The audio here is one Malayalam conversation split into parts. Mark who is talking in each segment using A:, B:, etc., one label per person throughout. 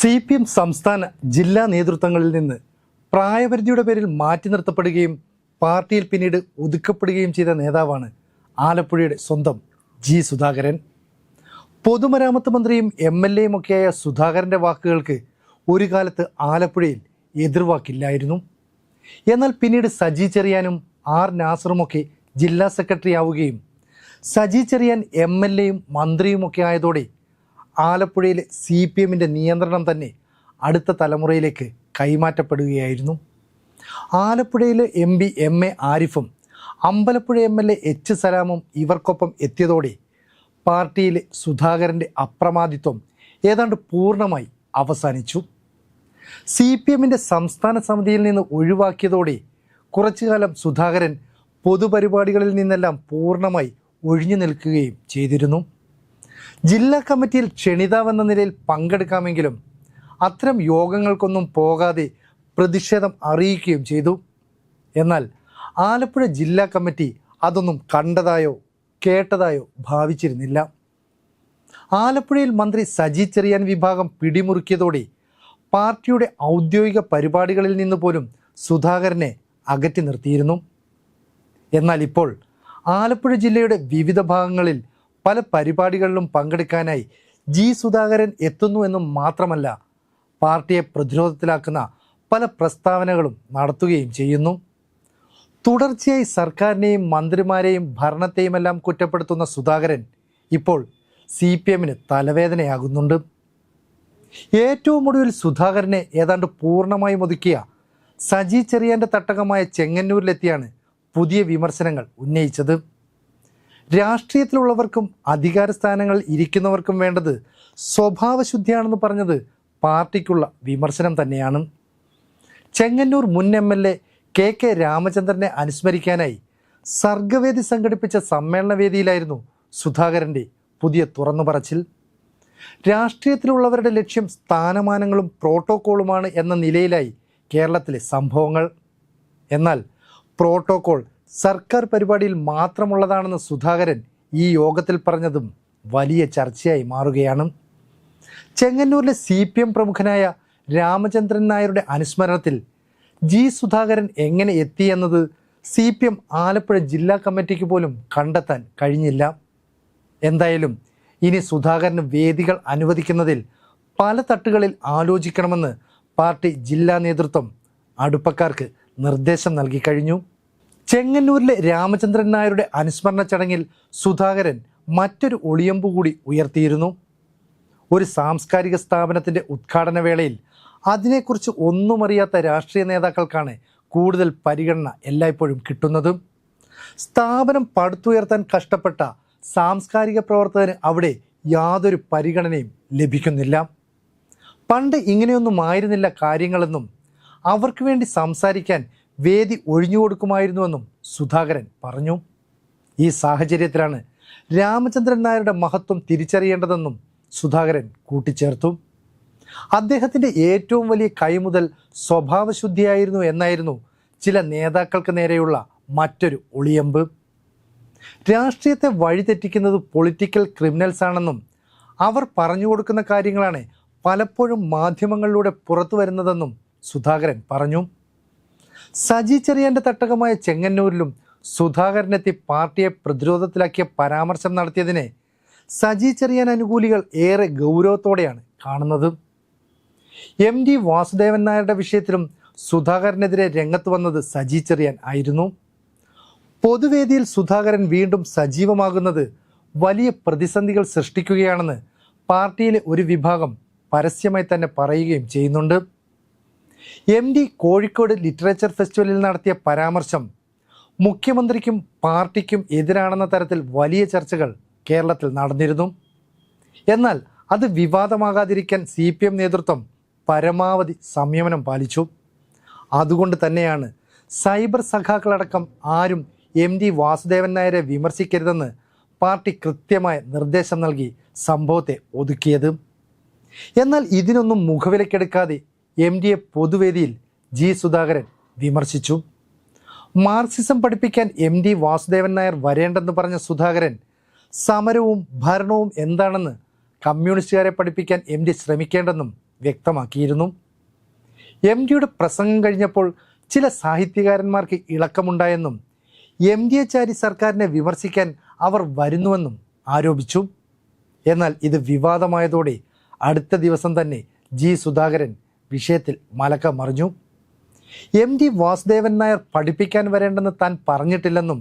A: CPM സംസ്ഥാന ജില്ലാ നേതൃത്വങ്ങളിൽ നിന്ന് പ്രായപരിധിയുടെ പേരിൽ മാറ്റി നിർത്തപ്പെടുകയും പാർട്ടിയിൽ പിന്നീട് ഒതുക്കപ്പെടുകയും ചെയ്ത നേതാവാണ് ആലപ്പുഴയുടെ സ്വന്തം ജി സുധാകരൻ. പൊതുമരാമത്ത് മന്ത്രിയും MLA ഒക്കെയായ സുധാകരൻ്റെ വാക്കുകൾക്ക് ഒരു കാലത്ത് ആലപ്പുഴയിൽ എതിർവാക്കില്ലായിരുന്നു. എന്നാൽ പിന്നീട് സജി ചെറിയാനും R നാസറുമൊക്കെ ജില്ലാ സെക്രട്ടറി ആവുകയും സജി ചെറിയാൻ MLA മന്ത്രിയുമൊക്കെ ആയതോടെ ആലപ്പുഴയിലെ CPMൻ്റെ നിയന്ത്രണം തന്നെ അടുത്ത തലമുറയിലേക്ക് കൈമാറ്റപ്പെടുകയായിരുന്നു. ആലപ്പുഴയിലെ MP MA ആരിഫും Ambalappuzha MLA H സലാമും ഇവർക്കൊപ്പം എത്തിയതോടെ പാർട്ടിയിലെ സുധാകരൻ്റെ അപ്രമാദിത്വം ഏതാണ്ട് പൂർണ്ണമായി അവസാനിച്ചു. CPMൻ്റെ സംസ്ഥാന സമിതിയിൽ നിന്ന് ഒഴിവാക്കിയതോടെ കുറച്ചുകാലം സുധാകരൻ പൊതുപരിപാടികളിൽ നിന്നെല്ലാം പൂർണ്ണമായി ഒഴിഞ്ഞു നിൽക്കുകയും ചെയ്തിരുന്നു. ജില്ലാ കമ്മിറ്റിയിൽ ക്ഷണിതാവെന്ന നിലയിൽ പങ്കെടുക്കാമെങ്കിലും അത്തരം യോഗങ്ങൾക്കൊന്നും പോകാതെ പ്രതിഷേധം അറിയിക്കുകയും ചെയ്തു. എന്നാൽ ആലപ്പുഴ ജില്ലാ കമ്മിറ്റി അതൊന്നും കണ്ടതായോ കേട്ടതായോ ഭാവിച്ചിരുന്നില്ല. ആലപ്പുഴയിൽ മന്ത്രി സജി ചെറിയാൻ വിഭാഗം പിടിമുറുക്കിയതോടെ പാർട്ടിയുടെ ഔദ്യോഗിക പരിപാടികളിൽ നിന്ന് പോലും സുധാകരനെ അകറ്റി നിർത്തിയിരുന്നു. എന്നാൽ ഇപ്പോൾ ആലപ്പുഴ ജില്ലയുടെ വിവിധ ഭാഗങ്ങളിൽ പല പരിപാടികളിലും പങ്കെടുക്കാനായി ജി സുധാകരൻ എത്തുന്നു എന്നും മാത്രമല്ല, പാർട്ടിയെ പ്രതിരോധത്തിലാക്കുന്ന പല പ്രസ്താവനകളും നടത്തുകയും ചെയ്യുന്നു. തുടർച്ചയായി സർക്കാരിനെയും മന്ത്രിമാരെയും ഭരണത്തെയുമെല്ലാം കുറ്റപ്പെടുത്തുന്ന സുധാകരൻ ഇപ്പോൾ CPMന് തലവേദനയാകുന്നുണ്ട്. ഏറ്റവും ഒടുവിൽ സുധാകരനെ ഏതാണ്ട് പൂർണ്ണമായും ഒതുക്കിയ സജി ചെറിയാൻ്റെ തട്ടകമായ ചെങ്ങന്നൂരിലെത്തിയാണ് പുതിയ വിമർശനങ്ങൾ ഉന്നയിച്ചത്. രാഷ്ട്രീയത്തിലുള്ളവർക്കും അധികാര സ്ഥാനങ്ങളിൽ ഇരിക്കുന്നവർക്കും വേണ്ടത് സ്വഭാവശുദ്ധിയാണെന്ന് പറഞ്ഞത് പാർട്ടിക്കുള്ള വിമർശനം തന്നെയാണ്. ചെങ്ങന്നൂർ മുൻ MLA KK രാമചന്ദ്രനെ അനുസ്മരിക്കാനായി സർഗവേദി സംഘടിപ്പിച്ച സമ്മേളന വേദിയിലായിരുന്നു സുധാകരൻ്റെ പുതിയ തുറന്നു പറച്ചിൽ. രാഷ്ട്രീയത്തിലുള്ളവരുടെ ലക്ഷ്യം സ്ഥാനമാനങ്ങളും പ്രോട്ടോക്കോളുമാണ് എന്ന നിലയിലായി കേരളത്തിലെ സംഭവങ്ങൾ. എന്നാൽ പ്രോട്ടോക്കോൾ സർക്കാർ പരിപാടിയിൽ മാത്രമുള്ളതാണെന്ന് സുധാകരൻ ഈ യോഗത്തിൽ പറഞ്ഞതും വലിയ ചർച്ചയായി മാറുകയാണ്. ചെങ്ങന്നൂരിലെ CPM പ്രമുഖനായ രാമചന്ദ്രൻ നായരുടെ അനുസ്മരണത്തിൽ ജി സുധാകരൻ എങ്ങനെ എത്തിയെന്നത് CPM ആലപ്പുഴ ജില്ലാ കമ്മിറ്റിക്ക് പോലും കണ്ടെത്താൻ കഴിഞ്ഞില്ല. എന്തായാലും ഇനി സുധാകരന് വേദികൾ അനുവദിക്കുന്നതിൽ പല തട്ടുകളിൽ ആലോചിക്കണമെന്ന് പാർട്ടി ജില്ലാ നേതൃത്വം അടുപ്പക്കാർക്ക് നിർദ്ദേശം നൽകി കഴിഞ്ഞു. ചെങ്ങന്നൂരിലെ രാമചന്ദ്രൻ നായരുടെ അനുസ്മരണ ചടങ്ങിൽ സുധാകരൻ മറ്റൊരു ഒളിയമ്പ് കൂടി ഉയർത്തിയിരുന്നു. ഒരു സാംസ്കാരിക സ്ഥാപനത്തിൻ്റെ ഉദ്ഘാടന വേളയിൽ അതിനെക്കുറിച്ച് ഒന്നും അറിയാത്ത രാഷ്ട്രീയ നേതാക്കൾക്കാണ് കൂടുതൽ പരിഗണന എല്ലായ്പ്പോഴും കിട്ടുന്നത്. സ്ഥാപനം പടുത്തുയർത്താൻ കഷ്ടപ്പെട്ട സാംസ്കാരിക പ്രവർത്തകന് അവിടെ യാതൊരു പരിഗണനയും ലഭിക്കുന്നില്ല. പണ്ട് ഇങ്ങനെയൊന്നും ആയിരുന്നില്ല കാര്യങ്ങളെന്നും അവർക്ക് വേണ്ടി സംസാരിക്കാൻ വേദി ഒഴിഞ്ഞു കൊടുക്കുമായിരുന്നുവെന്നും സുധാകരൻ പറഞ്ഞു. ഈ സാഹചര്യത്തിലാണ് രാമചന്ദ്രൻ നായരുടെ മഹത്വം തിരിച്ചറിയേണ്ടതെന്നും സുധാകരൻ കൂട്ടിച്ചേർത്തു. അദ്ദേഹത്തിൻ്റെ ഏറ്റവും വലിയ കൈമുതൽ സ്വഭാവശുദ്ധിയായിരുന്നു എന്നായിരുന്നു ചില നേതാക്കൾക്ക് നേരെയുള്ള മറ്റൊരു ഒളിയമ്പ്. രാഷ്ട്രീയത്തെ വഴിതെറ്റിക്കുന്നത് പൊളിറ്റിക്കൽ ക്രിമിനൽസ് ആണെന്നും അവർ പറഞ്ഞു കൊടുക്കുന്ന കാര്യങ്ങളാണ് പലപ്പോഴും മാധ്യമങ്ങളിലൂടെ പുറത്തു വരുന്നതെന്നും സുധാകരൻ പറഞ്ഞു. സജി ചെറിയാൻ്റെ തട്ടകമായ ചെങ്ങന്നൂരിലും സുധാകരനെത്തി പാർട്ടിയെ പ്രതിരോധത്തിലാക്കിയ പരാമർശം നടത്തിയതിനെ സജി ചെറിയാൻ അനുകൂലികൾ ഏറെ ഗൗരവത്തോടെയാണ് കാണുന്നത്. MD വാസുദേവൻ നായരുടെ വിഷയത്തിലും സുധാകരനെതിരെ രംഗത്ത് വന്നത് സജി ചെറിയാൻ ആയിരുന്നു. പൊതുവേദിയിൽ സുധാകരൻ വീണ്ടും സജീവമാകുന്നത് വലിയ പ്രതിസന്ധികൾ സൃഷ്ടിക്കുകയാണെന്ന് പാർട്ടിയിലെ ഒരു വിഭാഗം പരസ്യമായി തന്നെ പറയുകയും ചെയ്യുന്നുണ്ട്. MD കോഴിക്കോട് ലിറ്ററേച്ചർ ഫെസ്റ്റിവലിൽ നടത്തിയ പരാമർശം മുഖ്യമന്ത്രിക്കും പാർട്ടിക്കും എതിരാണെന്ന തരത്തിൽ വലിയ ചർച്ചകൾ കേരളത്തിൽ നടന്നിരുന്നു. എന്നാൽ അത് വിവാദമാകാതിരിക്കാൻ CPM നേതൃത്വം പരമാവധി സംയമനം പാലിച്ചു. അതുകൊണ്ട് തന്നെയാണ് സൈബർ സഖാക്കളടക്കം ആരും MD വാസുദേവൻ നായരെ വിമർശിക്കരുതെന്ന് പാർട്ടി കൃത്യമായ നിർദ്ദേശം നൽകി സംഭവത്തെ ഒതുക്കിയത്. എന്നാൽ ഇതിനൊന്നും മുഖവിലക്കെടുക്കാതെ MDയെ പൊതുവേദിയിൽ ജി സുധാകരൻ വിമർശിച്ചു. മാർക്സിസം പഠിപ്പിക്കാൻ MD വാസുദേവൻ നായർ വരേണ്ടെന്ന് പറഞ്ഞ സുധാകരൻ സമരവും ഭരണവും എന്താണെന്ന് കമ്മ്യൂണിസ്റ്റുകാരെ പഠിപ്പിക്കാൻ MD ശ്രമിക്കേണ്ടെന്നും വ്യക്തമാക്കിയിരുന്നു. എം ഡിയുടെ പ്രസംഗം കഴിഞ്ഞപ്പോൾ ചില സാഹിത്യകാരന്മാർക്ക് ഇളക്കമുണ്ടായെന്നും എം ഡിയെ ചാരി സർക്കാരിനെ വിമർശിക്കാൻ അവർ വരുന്നുവെന്നും ആരോപിച്ചു. എന്നാൽ ഇത് വിവാദമായതോടെ അടുത്ത ദിവസം തന്നെ ജി സുധാകരൻ വിഷയത്തിൽ മലക്ക മറിഞ്ഞു. എം ടി വാസുദേവൻ നായർ പഠിപ്പിക്കാൻ വരേണ്ടെന്ന് താൻ പറഞ്ഞിട്ടില്ലെന്നും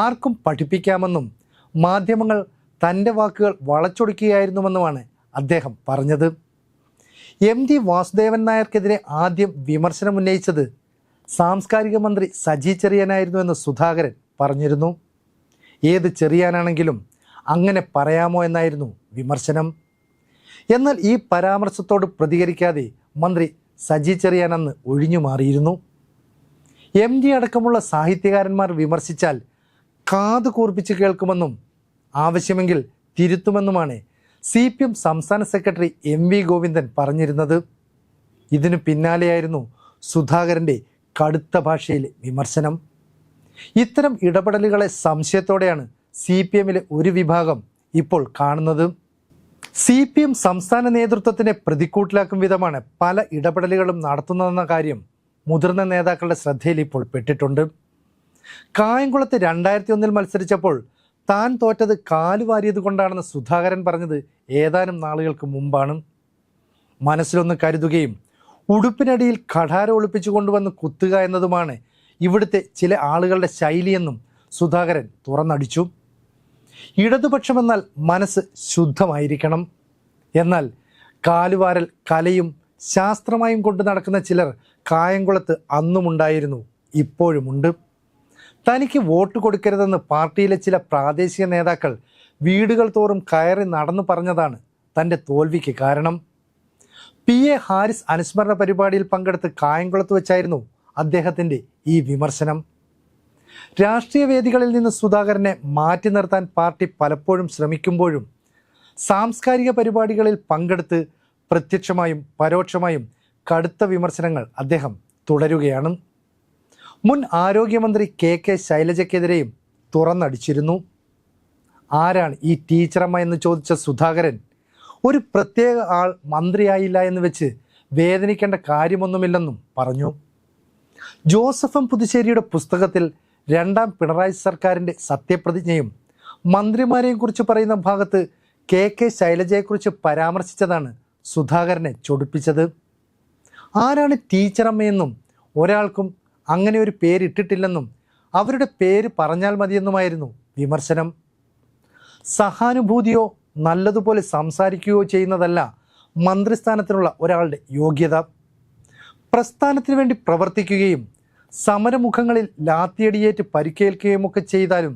A: ആർക്കും പഠിപ്പിക്കാമെന്നും മാധ്യമങ്ങൾ തൻ്റെ വാക്കുകൾ വളച്ചൊടിക്കുകയായിരുന്നുവെന്നുമാണ് അദ്ദേഹം പറഞ്ഞത്. എം ടി വാസുദേവൻ നായർക്കെതിരെ ആദ്യം വിമർശനമുന്നയിച്ചത് സാംസ്കാരിക മന്ത്രി സജി ചെറിയാനായിരുന്നുവെന്ന് സുധാകരൻ പറഞ്ഞിരുന്നു. ഏത് ചെറിയാനാണെങ്കിലും അങ്ങനെ പറയാമോ എന്നായിരുന്നു വിമർശനം. എന്നാൽ ഈ പരാമർശത്തോട് പ്രതികരിക്കാതെ മന്ത്രി സജി ചെറിയാൻ അന്ന് ഒഴിഞ്ഞു മാറിയിരുന്നു. എം ഡി അടക്കമുള്ള സാഹിത്യകാരന്മാർ വിമർശിച്ചാൽ കാത് കൂർപ്പിച്ച് കേൾക്കുമെന്നും ആവശ്യമെങ്കിൽ തിരുത്തുമെന്നുമാണ് CPM സംസ്ഥാന സെക്രട്ടറി MV ഗോവിന്ദൻ പറഞ്ഞിരുന്നത്. ഇതിനു പിന്നാലെയായിരുന്നു സുധാകരൻ്റെ കടുത്ത ഭാഷയിലെ വിമർശനം. ഇത്തരം ഇടപെടലുകളെ സംശയത്തോടെയാണ് CPMലെ ഒരു വിഭാഗം ഇപ്പോൾ കാണുന്നത്. CPM സംസ്ഥാന നേതൃത്വത്തിനെ പ്രതിക്കൂട്ടിലാക്കും വിധമാണ് പല ഇടപെടലുകളും നടത്തുന്നതെന്ന കാര്യം മുതിർന്ന നേതാക്കളുടെ ശ്രദ്ധയിൽ ഇപ്പോൾ പെട്ടിട്ടുണ്ട്. കായംകുളത്ത് 2001 മത്സരിച്ചപ്പോൾ താൻ തോറ്റത് കാലുവാരിയത് കൊണ്ടാണെന്ന് സുധാകരൻ പറഞ്ഞത് ഏതാനും നാളുകൾക്ക് മുമ്പാണ്. മനസ്സിലൊന്ന് കരുതുകയും ഉടുപ്പിനടിയിൽ കഠാര ഒളിപ്പിച്ചു കൊണ്ടുവന്ന് കുത്തുക എന്നതുമാണ് ഇവിടുത്തെ ചില ആളുകളുടെ ശൈലിയെന്നും സുധാകരൻ തുറന്നടിച്ചു. ഇടതുപക്ഷമെന്നാൽ മനസ്സ് ശുദ്ധമായിരിക്കണം. എന്നാൽ കാലുവാരൽ കലയും ശാസ്ത്രമായും കൊണ്ട് നടക്കുന്ന ചിലർ കായംകുളത്ത് അന്നുമുണ്ടായിരുന്നു, ഇപ്പോഴുമുണ്ട്. തനിക്ക് വോട്ട് കൊടുക്കരുതെന്ന് പാർട്ടിയിലെ ചില പ്രാദേശിക നേതാക്കൾ വീടുകൾ തോറും കയറി നടന്നു പറഞ്ഞതാണ് തൻ്റെ തോൽവിക്ക് കാരണം. PA ഹാരിസ് അനുസ്മരണ പരിപാടിയിൽ പങ്കെടുത്ത് കായംകുളത്ത് വെച്ചായിരുന്നു അദ്ദേഹത്തിൻ്റെ ഈ വിമർശനം. രാഷ്ട്രീയ വേദികളിൽ നിന്ന് സുധാകരനെ മാറ്റി നിർത്താൻ പാർട്ടി പലപ്പോഴും ശ്രമിക്കുമ്പോഴും സാംസ്കാരിക പരിപാടികളിൽ പങ്കെടുത്ത് പ്രത്യക്ഷമായും പരോക്ഷമായും കടുത്ത വിമർശനങ്ങൾ അദ്ദേഹം തുടരുകയാണ്. മുൻ ആരോഗ്യമന്ത്രി KK ശൈലജയ്ക്കെതിരെയും തുറന്നടിച്ചിരുന്നു. ആരാണ് ഈ ടീച്ചറമ്മ എന്ന് ചോദിച്ച സുധാകരൻ ഒരു പ്രത്യേക ആൾ മന്ത്രിയായില്ല എന്ന് വെച്ച് വേദനിക്കേണ്ട കാര്യമൊന്നുമില്ലെന്നും പറഞ്ഞു. ജോസഫ് M പുതുശ്ശേരിയുടെ പുസ്തകത്തിൽ 2ാം പിണറായി സർക്കാരിൻ്റെ സത്യപ്രതിജ്ഞയും മന്ത്രിമാരെയും കുറിച്ച് പറയുന്ന ഭാഗത്ത് KK ശൈലജയെക്കുറിച്ച് പരാമർശിച്ചതാണ് സുധാകരനെ ചൊടിപ്പിച്ചത്. ആരാണ് ടീച്ചറമ്മയെന്നും ഒരാൾക്കും അങ്ങനെ ഒരു പേരിട്ടിട്ടില്ലെന്നും അവരുടെ പേര് പറഞ്ഞാൽ മതിയെന്നുമായിരുന്നു വിമർശനം. സഹാനുഭൂതിയോ നല്ലതുപോലെ സംസാരിക്കുകയോ ചെയ്യുന്നതല്ല മന്ത്രിസ്ഥാനത്തിനുള്ള ഒരാളുടെ യോഗ്യത. പ്രസ്ഥാനത്തിന് വേണ്ടി പ്രവർത്തിക്കുകയും സമരമുഖങ്ങളിൽ ലാത്തിയടിയേറ്റ് പരിക്കേൽക്കുകയും ഒക്കെ ചെയ്താലും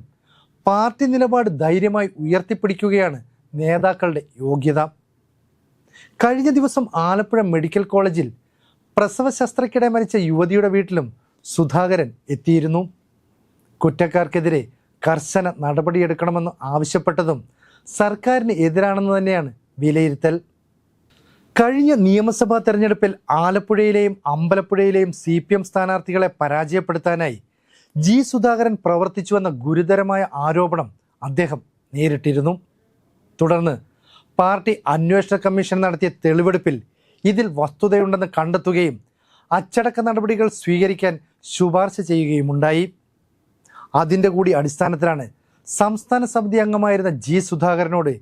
A: പാർട്ടി നിലപാട് ധൈര്യമായി ഉയർത്തിപ്പിടിക്കുകയാണ് നേതാക്കളുടെ യോഗ്യത. കഴിഞ്ഞ ദിവസം ആലപ്പുഴ മെഡിക്കൽ കോളേജിൽ പ്രസവ ശസ്ത്രക്കിടെ മരിച്ച യുവതിയുടെ വീട്ടിലും സുധാകരൻ എത്തിയിരുന്നു. കുറ്റക്കാർക്കെതിരെ കർശന നടപടിയെടുക്കണമെന്ന് ആവശ്യപ്പെട്ടതും സർക്കാരിന് എതിരാണെന്ന് തന്നെയാണ് വിലയിരുത്തൽ. കഴിഞ്ഞ നിയമസഭാ തെരഞ്ഞെടുപ്പിൽ ആലപ്പുഴയിലെയും അമ്പലപ്പുഴയിലെയും CPM സ്ഥാനാർത്ഥികളെ പരാജയപ്പെടുത്താനായി ജി സുധാകരൻ പ്രവർത്തിച്ചുവെന്ന ഗുരുതരമായ ആരോപണം അദ്ദേഹം നേരിട്ടിരുന്നു. തുടർന്ന് പാർട്ടി അന്വേഷണ കമ്മീഷൻ നടത്തിയ തെളിവെടുപ്പിൽ ഇതിൽ വസ്തുതയുണ്ടെന്ന് കണ്ടെത്തുകയും അച്ചടക്ക നടപടികൾ സ്വീകരിക്കാൻ ശുപാർശ ചെയ്യുകയുമുണ്ടായി. അതിൻ്റെ കൂടി അടിസ്ഥാനത്തിലാണ് സംസ്ഥാന സമിതി അംഗമായിരുന്ന ജി സുധാകരനോട്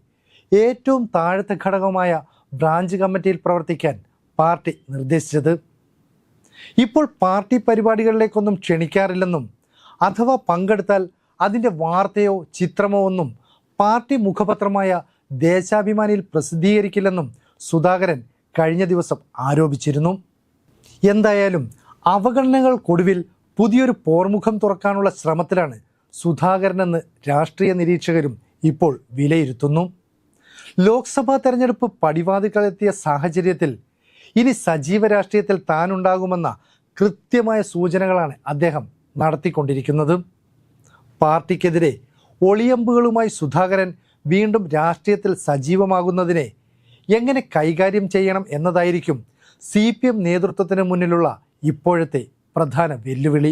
A: ഏറ്റവും താഴത്തെ ഘടകമായ ബ്രാഞ്ച് കമ്മിറ്റിയിൽ പ്രവർത്തിക്കാൻ പാർട്ടി നിർദ്ദേശിച്ചത്. ഇപ്പോൾ പാർട്ടി പരിപാടികളിലേക്കൊന്നും ക്ഷണിക്കാറില്ലെന്നും അഥവാ പങ്കെടുത്താൽ അതിൻ്റെ വാർത്തയോ ചിത്രമോ ഒന്നും പാർട്ടി മുഖപത്രമായ ദേശാഭിമാനിയിൽ പ്രസിദ്ധീകരിക്കില്ലെന്നും സുധാകരൻ കഴിഞ്ഞ ദിവസം ആരോപിച്ചിരുന്നു. എന്തായാലും അവഗണനകൾക്കൊടുവിൽ പുതിയൊരു പോർമുഖം തുറക്കാനുള്ള ശ്രമത്തിലാണ് സുധാകരനെന്ന് രാഷ്ട്രീയ നിരീക്ഷകരും ഇപ്പോൾ വിലയിരുത്തുന്നു. ലോക്സഭാ തെരഞ്ഞെടുപ്പ് പടിവാതിക്കലെത്തിയ സാഹചര്യത്തിൽ ഇനി സജീവ രാഷ്ട്രീയത്തിൽ താനുണ്ടാകുമെന്ന കൃത്യമായ സൂചനകളാണ് അദ്ദേഹം നടത്തിക്കൊണ്ടിരിക്കുന്നത്. പാർട്ടിക്കെതിരെ ഒളിയമ്പുകളുമായി സുധാകരൻ വീണ്ടും രാഷ്ട്രീയത്തിൽ സജീവമാകുന്നതിനെ എങ്ങനെ കൈകാര്യം ചെയ്യണം എന്നതായിരിക്കും CPM നേതൃത്വത്തിന് മുന്നിലുള്ള ഇപ്പോഴത്തെ പ്രധാന വെല്ലുവിളി.